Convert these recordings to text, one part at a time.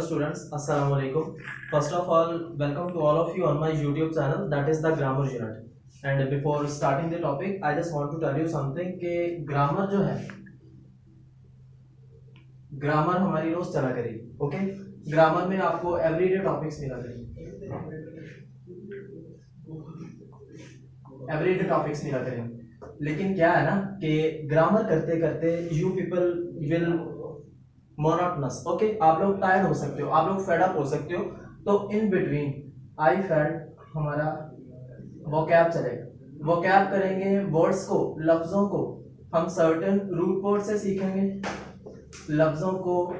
Students, assalamu alaikum. First of all, welcome to all of you on my YouTube channel, that is the grammar unit. And before starting the topic, I just want to tell you something कि grammar जो है, grammar हमारी रोज चला करेगी. Okay, grammar में आपको everyday topics मिला करेंगे. लेकिन क्या है ना कि ग्रामर करते करते you people will monotonous. Okay, आप लोग टायर्ड हो सकते हो, आप लोग फेड अप हो सकते हो. तो इन बिटवीन आई फेड हमारा वोकैब चलेगा. वोकैब करेंगे, वर्ड्स को, लफ्जों को हम सर्टेन रूट वर्ड से सीखेंगे, लफ्जों को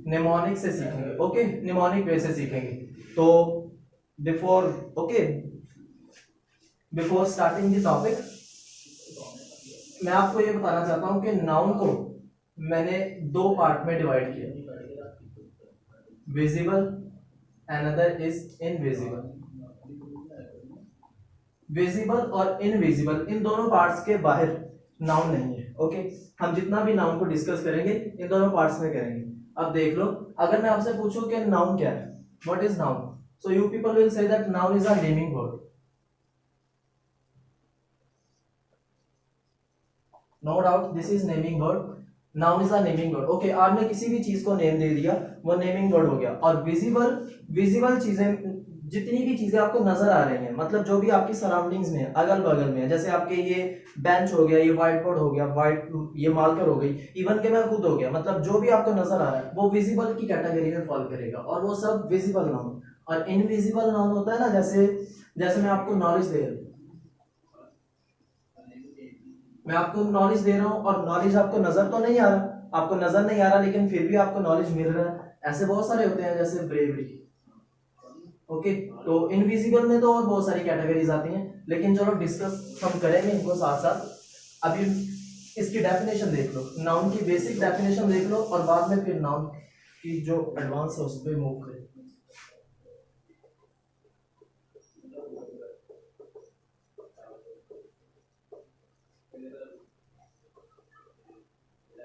निमोनिक से सीखेंगे. ओके, निमोनिक वे से सीखेंगे. तो बिफोर स्टार्टिंग द टॉपिक, मैं आपको ये बताना चाहता हूं कि नाउन को मैंने दो पार्ट में डिवाइड किया. Visible, another is invisible. Visible और इनविजिबल इन दोनों पार्ट्स के बाहर नाउन नहीं है. ओके, हम जितना भी नाउन को डिस्कस करेंगे इन दोनों पार्ट्स में करेंगे. अब देख लो, अगर मैं आपसे पूछूं कि नाउन क्या है, what is noun, so you people will say that noun is a naming word. No doubt, this is naming word. Noun is a naming word. Okay, आपने किसी भी चीज को नेम दे दिया, वो नेमिंग वर्ड हो गया. और विजिबल चीजें, जितनी भी चीजें आपको नजर आ रही हैं, मतलब जो भी आपकी सराउंडिंग्स में है, अगल बगल में है, जैसे आपके ये बेंच हो गया, ये व्हाइट बोर्ड हो गया, ये मार्कर हो गई, इवन के मैं खुद हो गया, मतलब जो भी आपको नजर आ रहा है वो विजिबल की कैटेगरी में फॉल करेगा, और वो सब विजिबल नाउन. और इनविजिबल नाउन होता है ना, जैसे जैसे मैं आपको नॉलेज दे रहा हूँ, और नॉलेज आपको नजर तो नहीं आ रहा, लेकिन फिर भी आपको नॉलेज मिल रहा है. ऐसे बहुत सारे होते हैं, जैसे ब्रेवरी. ओके, तो इनविजिबल में तो और बहुत सारी कैटेगरीज आती हैं, लेकिन चलो डिस्कस हम करेंगे इनको साथ साथ. अभी इसकी डेफिनेशन देख लो, नाउन की बेसिक डेफिनेशन देख लो, और बाद में फिर नाउन की जो एडवांस है उस पर मूव करें.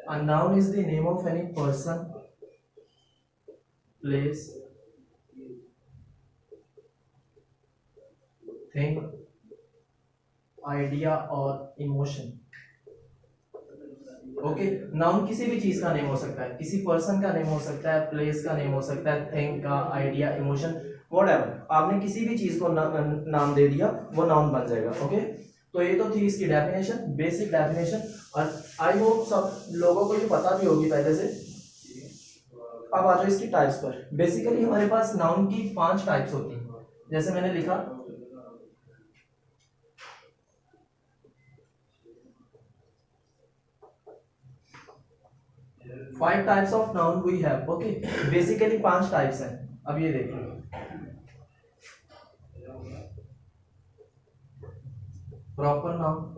A noun is the name of any person, place, thing, idea or emotion. Okay, noun किसी भी चीज का नेम हो सकता है, किसी पर्सन का नेम हो सकता है, प्लेस का नेम हो सकता है, थिंग का, आइडिया, इमोशन, व्हाटएवर. आपने किसी भी चीज को नाम दे दिया, वो नाउन बन जाएगा. ओके, तो ये तो थी इसकी डेफिनेशन, बेसिक डेफिनेशन. और आई होप सब लोगों को ये पता भी होगी पहले से. अब आ जाओ इसकी टाइप्स पर. बेसिकली हमारे पास नाउन की 5 टाइप्स होती हैं, जैसे मैंने लिखा 5 types of noun we have. Okay, basically 5 types हैं. अब ये देख लो, proper noun,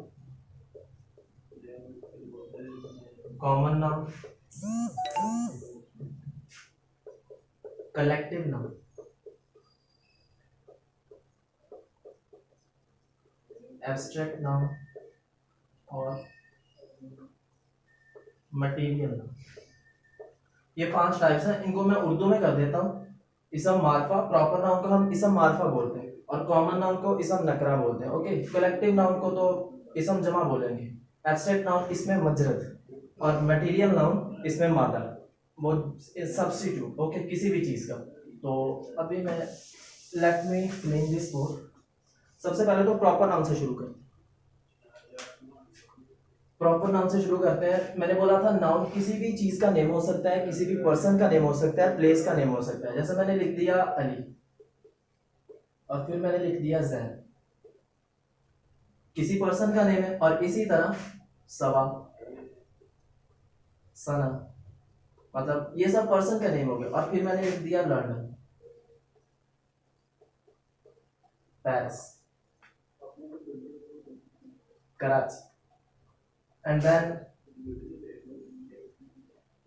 common noun, collective noun, abstract noun और मटेरियल नाउन. ये 5 टाइप्स हैं. इनको मैं उर्दू में कर देता हूँ. इसम मार्फा, प्रॉपर नाउन को हम इसम मार्फा बोलते हैं, और कॉमन नाउन को इसम नकरा बोलते हैं. ओके, कलेक्टिव नाउन को तो इसम जमा बोलेंगे, एब्स्ट्रैक्ट नाउन इसमें मजरद, और मटेरियल नाउन इसमें मादा, वो सब्स्टिट्यूट. ओके, किसी भी चीज का. तो अभी मैं let me clean this board. सबसे पहले तो प्रॉपर नाउन से शुरू करते हैं. मैंने बोला था नाउन किसी भी चीज का नेम हो सकता है, किसी भी पर्सन का नेम हो सकता है, प्लेस का नेम हो सकता है. जैसे मैंने लिख दिया अली, और फिर मैंने लिख दिया जैन, किसी पर्सन का नेम है. और इसी तरह सवा, सना, मतलब ये सब पर्सन का नेम हो गया. और फिर मैंने लिख दिया London, Paris, Karachi, and then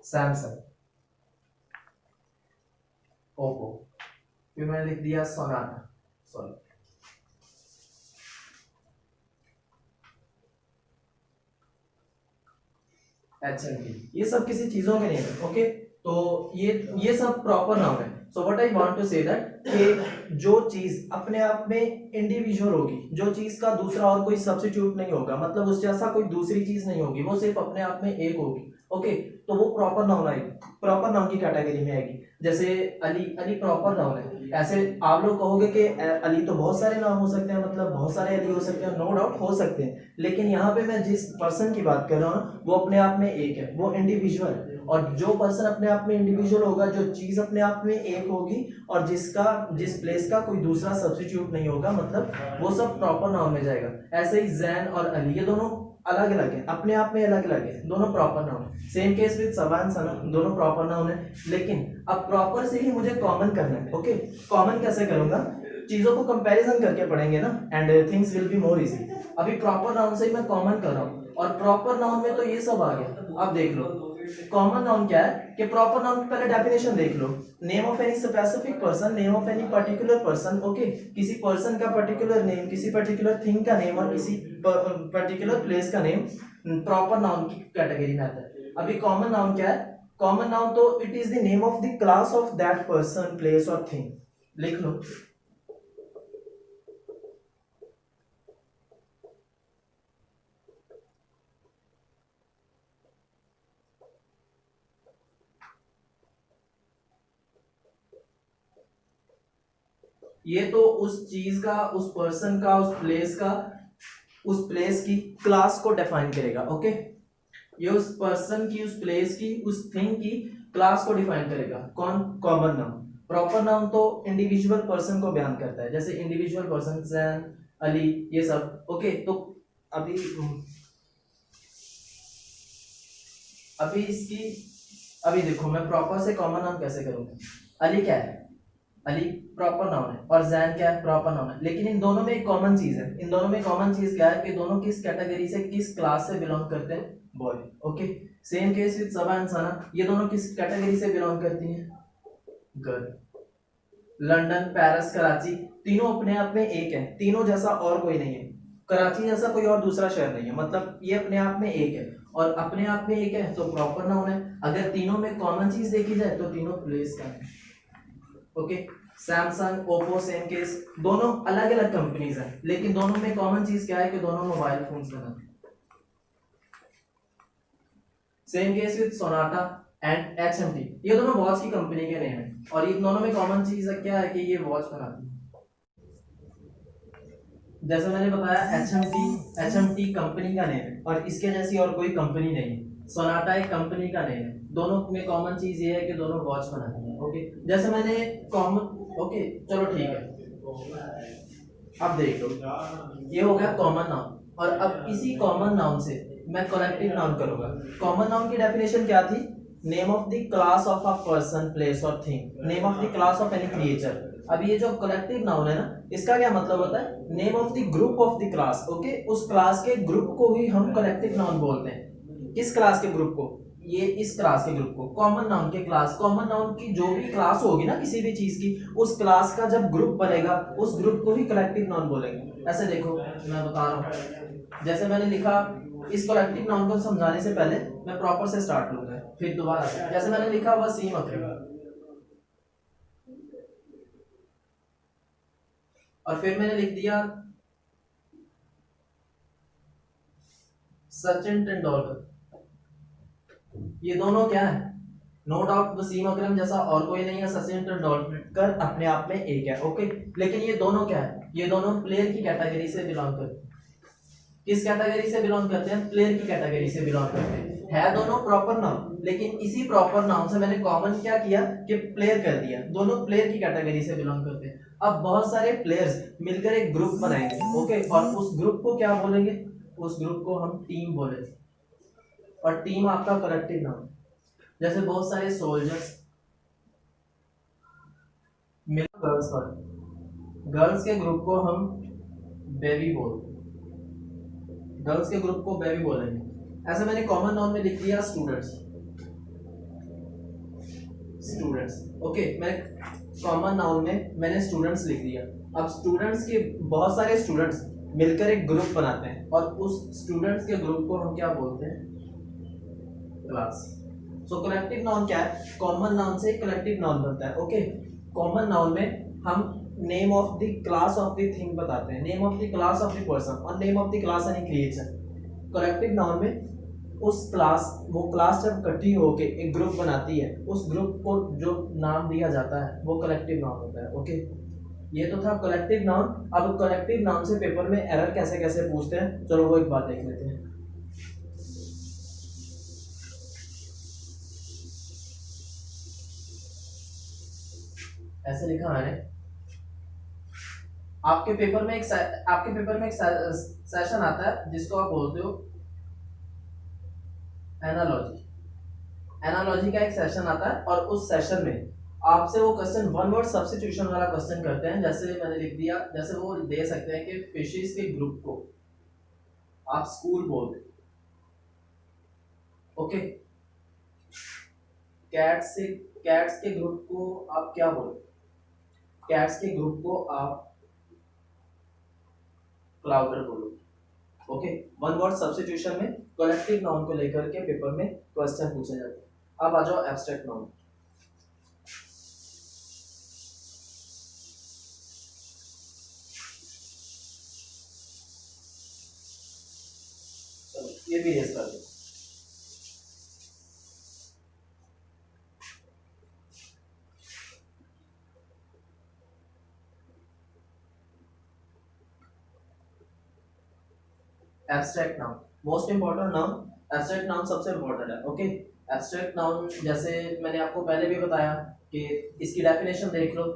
Samsung, Oppo, फिर मैंने लिख दिया सोनाटा, सॉरी, HMD. ये सब किसी चीजों के नेम है. ओके, तो ये सब प्रॉपर नाउन है। So what I want to say that कि जो चीज अपने आप में इंडिविजुअल होगी, जो चीज का दूसरा और कोई सब्स्टिट्यूट नहीं होगा, मतलब उस जैसा कोई दूसरी चीज नहीं होगी, वो सिर्फ अपने आप में एक होगी, ओके, तो वो प्रॉपर नाउन आएगी, प्रॉपर नाउन की कैटेगरी में आएगी। जैसे अली, अली प्रॉपर नाउन है। ऐसे आप लोग कहोगे कि अली तो बहुत सारे नाम हो सकते हैं, मतलब बहुत सारे अली हो सकते हैं, नो डाउट हो सकते हैं, लेकिन यहाँ पे मैं जिस पर्सन की बात कर रहा हूँ वो अपने आप में एक है, वो इंडिविजुअल है। और जो पर्सन अपने आप में इंडिविजुअल होगा, जो चीज अपने आप में एक होगी और जिस प्लेस का कोई दूसरा सब्स्टिट्यूट नहीं होगा, मतलब वो सब प्रॉपर नाउन में जाएगा। ऐसे ही जैन और अली ये दोनों अलग अलग है, अपने आप में अलग अलग है, दोनों प्रॉपर नाउन है। सेम केस विद सबान सना, दोनों प्रॉपर नाउन है। लेकिन अब प्रॉपर से ही मुझे कॉमन करना है, ओके। कॉमन कैसे करूंगा, चीजों को कंपैरिजन करके पढ़ेंगे ना, and things will be more easy. अभी प्रॉपर नाउन से ही मैं कॉमन कर रहा हूँ, और प्रॉपर नाउन में तो ये सब आ गया। अब देख लो कॉमन नाउन क्या है, कि प्रॉपर नाउन की पहले डेफिनेशन देख लो। Name of any specific person, name of any particular person, okay, किसी पर्सन का पर्टिकुलर नेम, किसी पर्टिकुलर थिंग का नेम और किसी पर्टिकुलर प्लेस का नेम प्रॉपर नाउन की कैटेगरी में आता है। अभी कॉमन नाउन क्या है, कॉमन नाउन तो it is the name of the class of that person, place और थिंग। लिख लो। ये तो उस चीज का, उस पर्सन का, उस प्लेस का, उस प्लेस की क्लास को डिफाइन करेगा, ओके। ये उस पर्सन की, उस प्लेस की, उस थिंग की क्लास को डिफाइन करेगा। कौन, कॉमन नाउन। प्रॉपर नाउन तो इंडिविजुअल पर्सन को बयान करता है, जैसे इंडिविजुअल पर्सन जैन, अली, ये सब, ओके। तो अभी अभी इसकी अभी देखो मैं प्रॉपर से कॉमन नाउन कैसे करूंगा। अली क्या है, अली प्रॉपर नाउन है, और जैन क्या है, प्रॉपर नाउन है। लेकिन इन दोनों में एक कॉमन चीज है, इन दोनों में कॉमन चीज क्या है कि दोनों किस कैटेगरी से, किस क्लास से बिलोंग करते हैं, boy, okay. Same case with Saba and Sana, ये दोनों किस कैटेगरी से बिलोंग करती हैं, गर्ल। लंदन, पेरिस, कराची, तीनों अपने आप में एक है, तीनों जैसा और कोई नहीं है, कराची जैसा कोई और दूसरा शहर नहीं है, मतलब ये अपने आप में एक है, और अपने आप में एक है तो प्रॉपर नाउन है। अगर तीनों में कॉमन चीज देखी जाए तो तीनों प्लेस का है, okay. Samsung, Oppo, same case, दोनों अलग अलग कंपनीज हैं, लेकिन दोनों में कॉमन चीज क्या है कि दोनों मोबाइल फोन्स बनाते हैं। Same case with Sonata and HMT, ये दोनों वॉच की कंपनी के नेम है, और इन दोनों में कॉमन चीज क्या है कि ये वॉच बनाती है। जैसे मैंने बताया एचएमटी कंपनी का नेम है, और इसके जैसी और कोई कंपनी नहीं है। सोनाटा एक कंपनी का नेम है, दोनों में कॉमन चीज ये है कि दोनों वॉच बनाती हैं, ओके। जैसे मैंने कॉमन, ओके चलो ठीक है। अब देख लो, ये हो गया कॉमन नाउन, और अब इसी कॉमन नाउन से मैं कलेक्टिव नाउन करूंगा। कॉमन नाउन की डेफिनेशन क्या थी, name of the class of a person, place और thing, name of the class of any creature. अब ये जो कलेक्टिव नाउन है ना, इसका क्या मतलब होता है, name of the group of the class, okay. उस क्लास के ग्रुप को ही हम कलेक्टिव नाउन बोलते हैं। किस क्लास के ग्रुप को, ये इस क्लास के ग्रुप को, कॉमन नाउन के क्लास, कॉमन नाउन की जो भी क्लास होगी ना किसी भी चीज की, उस क्लास का जब ग्रुप बनेगा उस ग्रुप को ही कलेक्टिव नाउन बोलेंगे। ऐसे देखो मैं बता रहा हूँ, जैसे मैंने लिखा, इस कलेक्टिव नाउन को समझाने से पहले मैं प्रॉपर से स्टार्ट लूंगा, फिर दोबारा से। जैसे मैंने लिखा वसीम अकरम, और फिर मैंने लिख दिया सचिन तेंदुलकर। ये दोनों क्या है, नो डाउट वसीम अकरम जैसा और कोई नहीं है, सचिन तेंदुलकर अपने आप में एक है, ओके। लेकिन ये दोनों क्या है, ये दोनों प्लेयर की कैटेगरी से बिलोंग करते हैं। किस कैटेगरी से बिलोंग करते हैं, प्लेयर की कैटेगरी से बिलोंग करते हैं। है दोनों प्रॉपर नाउन, लेकिन इसी प्रॉपर नाउन से मैंने कॉमन क्या किया कि प्लेयर कर दिया, दोनों प्लेयर की कैटेगरी से बिलोंग करते हैं। अब बहुत सारे प्लेयर्स मिलकर एक ग्रुप बनाएंगे, ओके, और उस ग्रुप को क्या बोलेंगे, उस ग्रुप को हम टीम बोलेंगे, और टीम आपका कलेक्टिव नाउन। जैसे बहुत सारे सोल्जर्स मिल, गर्ल्स पर, गर्ल्स के ग्रुप को हम बेबी बोलते हैं, गर्ल्स के ग्रुप को बेबी बोलेंगे। ऐसे मैंने कॉमन नाउन में लिख दिया स्टूडेंट्स, स्टूडेंट्स, ओके। मैं कॉमन नाउन में मैंने स्टूडेंट्स लिख दिया। अब स्टूडेंट्स के बहुत सारे स्टूडेंट्स मिलकर एक ग्रुप बनाते हैं, और उस स्टूडेंट्स के ग्रुप को हम क्या बोलते हैं, क्लास। सो कलेक्टिव नाउन क्या है, कॉमन नाउन से कलेक्टिव नाउन बनता है। ओके, कॉमन नाउन में हम name of the class of the thing बताते हैं, name of the class of the person और name of the class any creature. Collective noun में उस क्लास, वो क्लास जब इकट्ठी होके एक ग्रुप बनाती है, उस ग्रुप को जो नाम दिया जाता है वो कलेक्टिव नाउन होता है। ओके, ये तो था कलेक्टिव नाउन। अब कलेक्टिव नाउन से पेपर में एरर कैसे कैसे पूछते हैं, चलो वो एक बात देख लेते हैं। ऐसे लिखा मैंने, आपके पेपर में एक सेशन आता है जिसको आप बोलते हो एनालॉजी। एनालॉजी का एक सेशन आता है और उस सेशन में आपसे वो क्वेश्चन वन वर्ड सब्स्टिट्यूशन वाला क्वेश्चन करते हैं। जैसे मैंने लिख दिया, जैसे वो दे सकते हैं कि फिशेस के ग्रुप को आप स्कूल बोल दे। ओके, कैट्स के ग्रुप को आप क्या बोले, कैट्स के ग्रुप को आप क्लाउडर बोलो। ओके, वन वर्ड सब्स्टिट्यूशन में कलेक्टिव नाउन को लेकर के पेपर में क्वेश्चन पूछे जाते हैं। अब आ जाओ एब्स्ट्रैक्ट नाउन। चलो ये भी रेस कर दो। Abstract noun most important noun, abstract noun सबसे इंपॉर्टेंट है। ओके, एब्स्ट्रैक्ट नाउन जैसे मैंने आपको पहले भी बताया कि इसकी डेफिनेशन देख लो।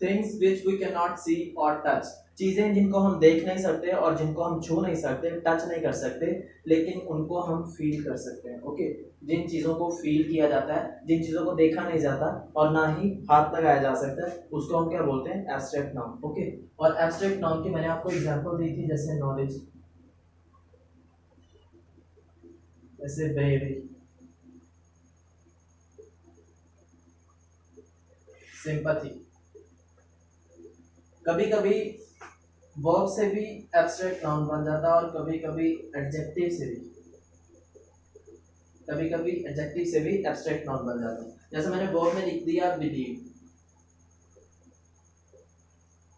Things which we can not see और टच, चीजें जिनको हम देख नहीं सकते और जिनको हम छू नहीं सकते, टच नहीं कर सकते, लेकिन उनको हम फील कर सकते हैं। ओके, जिन चीजों को फील किया जाता है, जिन चीजों को देखा नहीं जाता और ना ही हाथ लगाया जा सकता है, उसको हम क्या बोलते हैं, एब्स्ट्रैक्ट नाउन। ओके, और एब्स्ट्रैक्ट नाउन की मैंने आपको एग्जांपल दी थी, जैसे नॉलेज, जैसे ब्रेवरी, सिंपैथी। कभी कभी वर्ब से भी एब्स्ट्रैक्ट नाउन बन जाता है और कभी कभी एडजेक्टिव से भी, कभी कभी एडजेक्टिव से भी एब्स्ट्रैक्ट नाउन बन जाता है। जैसे मैंने वर्ब में लिख दिया बिलीव,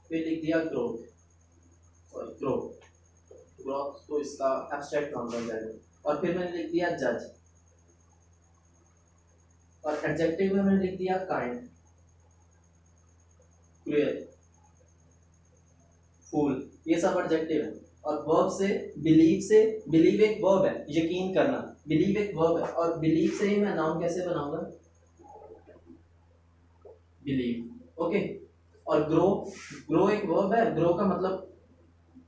फिर लिख दिया ग्रोथ, सॉरी ग्रोथ, ग्रोथ तो इसका एब्स्ट्रैक्ट नाउन बन जाएगा। और फिर मैंने लिख दिया जज, और एडजेक्टिव में मैंने लिख दिया काइंड, क्रूएल, फूल, ये सब एडजेक्टिव है। और वर्ब से बिलीव एक वर्ब है, यकीन करना, बिलीव एक वर्ब है, और बिलीव से ही मैं नाउन कैसे बनाऊंगा, बिलीव। ओके, और ग्रो एक वर्ब है, ग्रो का मतलब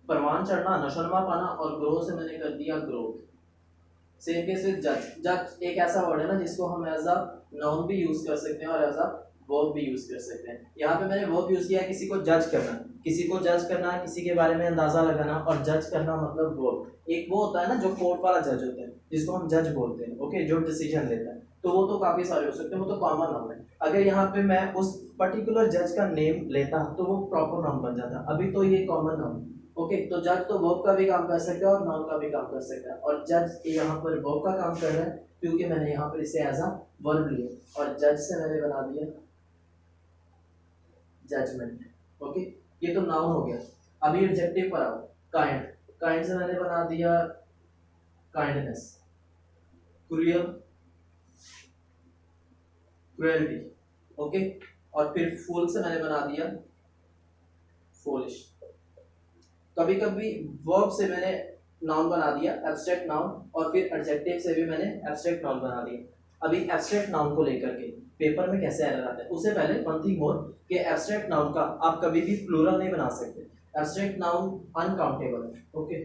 परवान चढ़ना, नशोनमा पाना, और ग्रो से मैंने कर दिया ग्रोथ। सेम केस विद जज, जज एक ऐसा वर्ड है ना जिसको हम एज अ नाउन भी यूज कर सकते हैं और एज अ वर्ब भी यूज कर सकते हैं। यहाँ पे मैंने वर्ब यूज किया है किसी को जज करना, किसी को जज करना, किसी के बारे में अंदाजा लगाना, और जज करना मतलब वर्ब। एक वो होता है ना जो कोर्ट वाला जज होता है, जिसको हम जज बोलते हैं। ओके, जो डिसीजन लेता है, तो वो तो काफी सारे हो सकते हैं, वो तो कॉमन नाउन है। अगर यहाँ पे मैं उस पर्टिकुलर जज का नेम लेता तो वो प्रॉपर नाउन बन जाता, अभी तो ये कॉमन नाउन। ओके, तो जज तो वर्ब का भी काम कर सकता है और नाउन का भी काम कर सकता है, और जज यहाँ पर वर्ब का काम कर रहा है क्योंकि मैंने यहाँ पर इसे एज अ वर्ब लिया, और जज से मैंने बना दिया जजमेंट। ओके, ये तो नाउन हो गया। अभी एडजेक्टिव पर आओ, काइंड, काइंड से मैंने बना दिया काइंडनेस, क्रूअल, क्रुएलिटी। ओके, और फिर फूल से मैंने बना दिया फूलिश। कभी कभी वर्ब से मैंने नाउन बना दिया एब्स्ट्रैक्ट नाउन, और फिर एडजेक्टिव से भी मैंने एब्स्ट्रैक्ट नाउन बना दिया। अभी एब्स्ट्रैक्ट नाउन को लेकर के पेपर में कैसे एरर आता है, उससे पहले वन थिंग मोर कि एब्स्ट्रैक्ट नाउन का आप कभी भी प्लूरल नहीं बना सकते। एब्स्ट्रैक्ट नाउन अनकाउंटेबल है। ओके,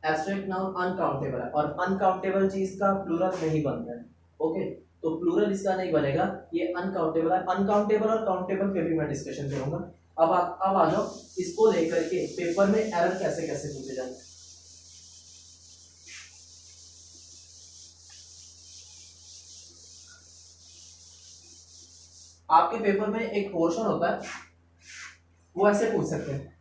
एब्स्ट्रैक्ट नाउन अनकाउंटेबल है, और अनकाउंटेबल चीज का प्लूरल नहीं बनता है। ओके, तो प्लूरल इसका नहीं बनेगा, ये अनकाउंटेबल है। अनकाउंटेबल और काउंटेबल पे भी मैं डिस्कशन करूंगा। अब आ जाओ इसको लेकर के पेपर में एरर कैसे कैसे पूछे जाते हैं। आपके पेपर में एक पोर्शन होता है, वो ऐसे पूछ सकते हैं,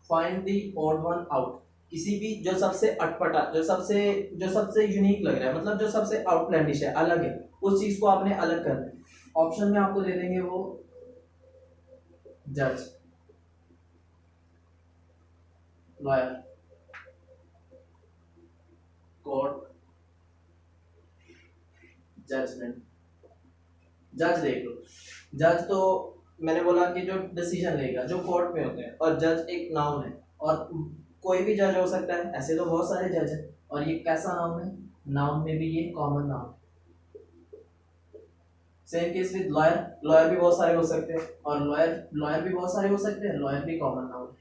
find the odd one out, किसी भी जो सबसे अटपटा, जो सबसे यूनिक लग रहा है, मतलब जो सबसे आउटलैंडिश है, अलग है, उस चीज को आपने अलग करना है। ऑप्शन में आपको दे देंगे वो जज, लॉयर, कोर्ट, जजमेंट। जज देख लो, जज तो मैंने बोला कि जो डिसीजन लेगा, जो कोर्ट में होते हैं, और जज एक नाउन है, और कोई भी जज हो सकता है, ऐसे तो बहुत सारे जज हैं, और ये कैसा नाउन है, नाउन में भी ये common noun. Same case with lawyer, lawyer भी बहुत सारे हो सकते हैं, और लॉयर भी बहुत सारे हो सकते हैं, लॉयर भी कॉमन नाउन है।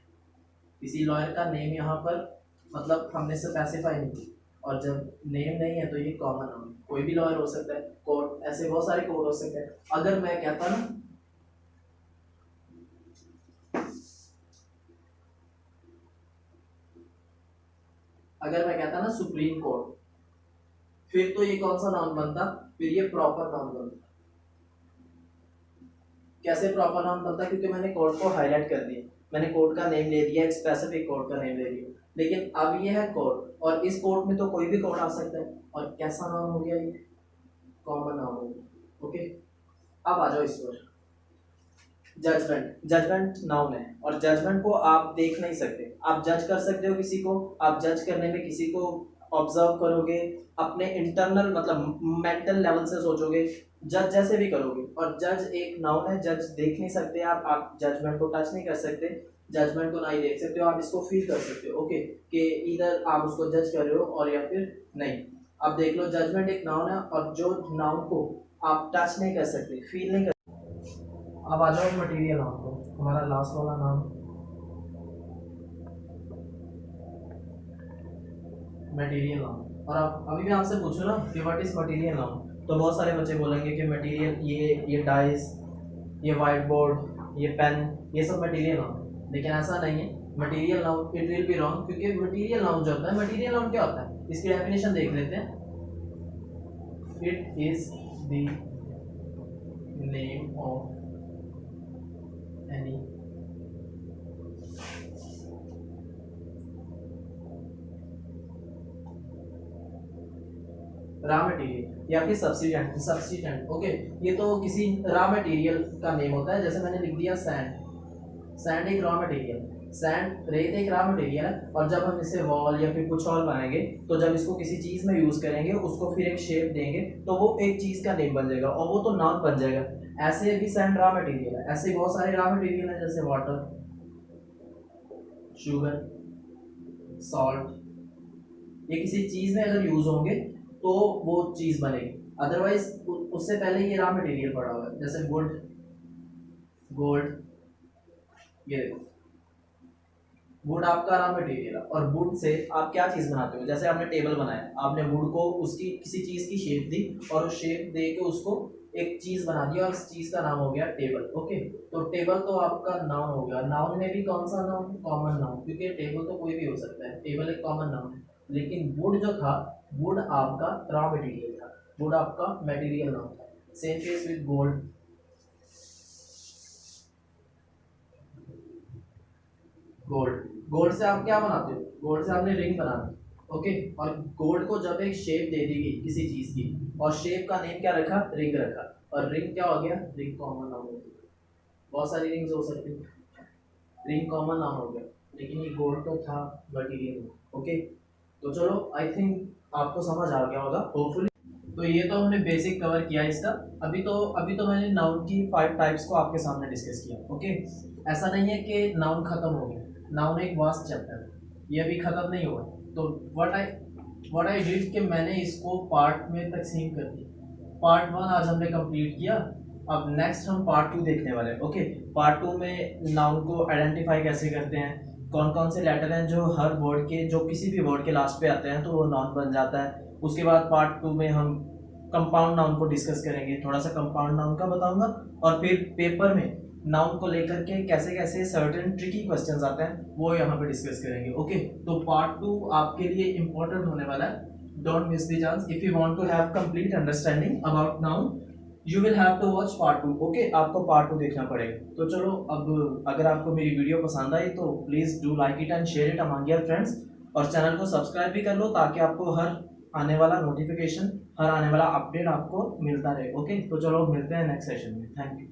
किसी लॉयर का नेम यहाँ पर मतलब हमने स्पेसिफाई नहीं की, और जब नेम नहीं है तो ये कॉमन नाउन, कोई भी लॉयर हो सकता है। कोर्ट, ऐसे बहुत सारे कोर्ट हो सकते हैं। अगर मैं कहता ना सुप्रीम कोर्ट, फिर तो ये कौन सा नाउन बनता, फिर ये प्रॉपर नाउन बनता। कैसे प्रॉपर नाउन बनता, क्योंकि मैंने कोर्ट को हाईलाइट कर दिया, मैंने कोर्ट का नेम ले लिया, एक स्पेसिफिक कोर्ट का नेम ले लिया, लेकिन अब ये है कोर्ट, और इस कोर्ट में तो कोई भी कोर्ट आ सकता है, और कैसा नाउन हो गया ये, कॉमन नाउन हो गया। ओके, अब आ जाओ इस पर, जजमेंट। जजमेंट नाउन है, और जजमेंट को आप देख नहीं सकते, आप जज कर सकते हो किसी को, आप जज करने में किसी को ऑब्जर्व करोगे, अपने इंटरनल मतलब मेंटल लेवल से सोचोगे, जज जैसे भी करोगे, और जज एक नाउन है, जज देख नहीं सकते आप जजमेंट को टच नहीं कर सकते, जजमेंट को ना ही देख सकते हो, आप इसको फील कर सकते हो। ओके, कि इधर आप उसको जज कर रहे हो और या फिर नहीं। अब देख लो, जजमेंट एक नाउन है, और जो नाउन को आप टच नहीं कर सकते, फील नहीं कर। अब आ जाओ मटेरियल नाउन को, हमारा लास्ट वाला नाम, मटेरियल नाउन। और आप अभी भी आपसे पूछो ना कि व्हाट इज मटेरियल नाउन, तो बहुत सारे बच्चे बोलेंगे कि मटेरियल ये डाइस, ये वाइट बोर्ड, ये पेन, ये सब मटेरियल नाउन, लेकिन ऐसा नहीं है। Material noun it will be wrong, क्योंकि मटेरियल नाउन जो होता है, मटेरियल नाउन क्या होता है, इसकी डेफिनेशन देख लेते हैं। It is the name of any raw material या फिर सब्स्टिट्यूएंट। ओके, ये तो किसी रॉ मटेरियल का नेम होता है, जैसे मैंने लिख दिया सैंड। सैंड एक रॉ मटेरियल, सैंड रेत एक रॉ मटेरियल है, और जब हम इसे वॉल या फिर कुछ और बनाएंगे, तो जब इसको किसी चीज में यूज करेंगे, उसको फिर एक शेप देंगे, तो वो एक चीज का नेम बन जाएगा, और वो तो नाउन बन जाएगा। ऐसे भी सैंड रॉ मटेरियल है, ऐसे बहुत सारे रॉ मटेरियल है, जैसे वाटर, शुगर, सॉल्ट, ये किसी चीज में अगर यूज होंगे तो वो चीज बनेगी, अदरवाइज उससे पहले ये रॉ मटेरियल पड़ा हुआ है, जैसे वुड, गोल्ड। ये देखो, वुड आपका रॉ मटेरियल है, और वुड से आप क्या चीज बनाते हो, जैसे आपने टेबल बनाया, आपने वुड को उसकी किसी चीज की शेप दी, और उस शेप दे के उसको एक चीज बना दिया, और उस चीज का नाम हो गया टेबल। ओके, तो टेबल तो आपका नाउन हो गया। नाउन में भी कौन सा नाउन, कॉमन नाउन, क्योंकि टेबल तो कोई भी हो सकता है, टेबल एक कॉमन नाउन है। लेकिन वुड जो था, वुड आपका रॉ मटेरियल था, वुड आपका मटेरियल नाउन था। Same case with gold. Gold से आप क्या बनाते हो, गोल्ड से आपने रिंग बनानी। ओके, और गोल्ड को जब एक शेप दे दी गई किसी चीज की, और शेप का नेम क्या रखा, रिंग रखा, और रिंग क्या हो गया, रिंग कॉमन नाउन हो गया। बहुत सारी रिंग्स हो सकती है, रिंग कॉमन नाउन हो गया, लेकिन ये गोल्ड तो था मटेरियल। ओके, तो चलो, आई थिंक आपको समझ आ गया होगा होपफुली। तो ये तो हमने बेसिक कवर किया इसका। अभी तो मैंने नाउन की 5 टाइप्स को आपके सामने डिस्कस किया। ओके, ऐसा नहीं है कि नाउन खत्म हो गया, नाउन एक वास्ट चैप्टर है, ये अभी खत्म नहीं हुआ। तो व्हाट आई डिड कि मैंने इसको पार्ट में तकसीम कर दिया। पार्ट 1 आज हमने कंप्लीट किया, अब नेक्स्ट हम पार्ट 2 देखने वाले हैं। ओके, पार्ट 2 में नाउन को आइडेंटिफाई कैसे करते हैं, कौन कौन से लेटर हैं जो हर वर्ड के, जो किसी भी वर्ड के लास्ट पे आते हैं तो वो नाउन बन जाता है। उसके बाद पार्ट 2 में हम कंपाउंड नाउन को डिस्कस करेंगे, थोड़ा सा कंपाउंड नाउन का बताऊंगा, और फिर पेपर में नाउन को लेकर के कैसे कैसे सर्टेन ट्रिकी क्वेश्चंस आते हैं वो यहाँ पे डिस्कस करेंगे। ओके, तो पार्ट 2 आपके लिए इम्पोर्टेंट होने वाला है। Don't miss the chance. If you want to have complete understanding about noun, you will have to watch part 2. Okay, आपको पार्ट 2 देखना पड़ेगा. तो चलो, अब अगर आपको मेरी वीडियो पसंद आई तो please do like it and share it among your friends, और चैनल को सब्सक्राइब भी कर लो ताकि आपको हर आने वाला नोटिफिकेशन, हर आने वाला अपडेट आपको मिलता रहे. ओके, तो चलो मिलते हैं नेक्स्ट सेशन में. Thank you.